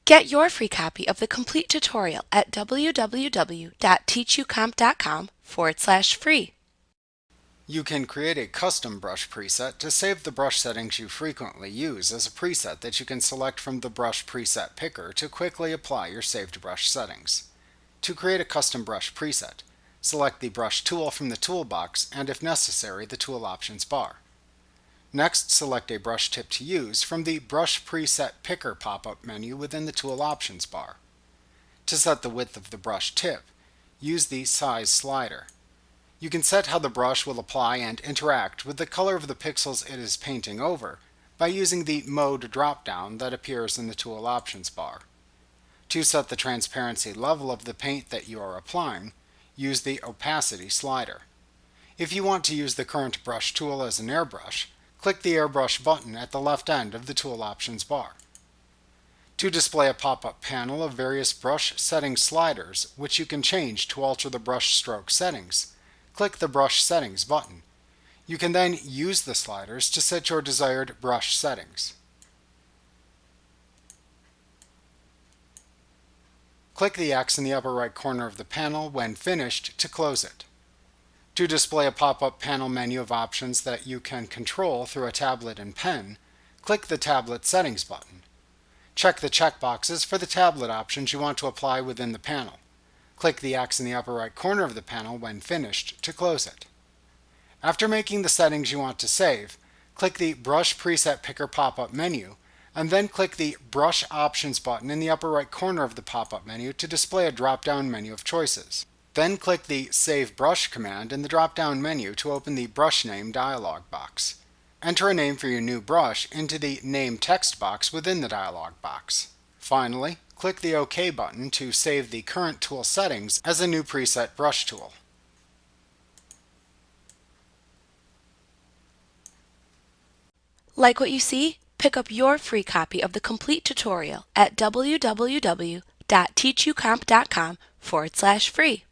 Get your free copy of the complete tutorial at www.teachucomp.com/free. You can create a custom brush preset to save the brush settings you frequently use as a preset that you can select from the brush preset picker to quickly apply your saved brush settings. To create a custom brush preset, select the brush tool from the toolbox and, if necessary, the tool options bar. Next, select a brush tip to use from the Brush Preset Picker pop-up menu within the Tool Options bar. To set the width of the brush tip, use the Size slider. You can set how the brush will apply and interact with the color of the pixels it is painting over by using the Mode drop-down that appears in the Tool Options bar. To set the transparency level of the paint that you are applying, use the Opacity slider. If you want to use the current brush tool as an airbrush, click the Airbrush button at the left end of the Tool Options bar. To display a pop-up panel of various brush setting sliders, which you can change to alter the brush stroke settings, click the Brush Settings button. You can then use the sliders to set your desired brush settings. Click the X in the upper right corner of the panel when finished to close it. To display a pop-up panel menu of options that you can control through a tablet and pen, click the Tablet Settings button. Check the checkboxes for the tablet options you want to apply within the panel. Click the X in the upper right corner of the panel when finished to close it. After making the settings you want to save, click the Brush Preset Picker pop-up menu, and then click the Brush Options button in the upper right corner of the pop-up menu to display a drop-down menu of choices. Then click the Save Brush command in the drop-down menu to open the Brush Name dialog box. Enter a name for your new brush into the Name text box within the dialog box. Finally, click the OK button to save the current tool settings as a new preset brush tool. Like what you see? Pick up your free copy of the complete tutorial at www.teachucomp.com/free.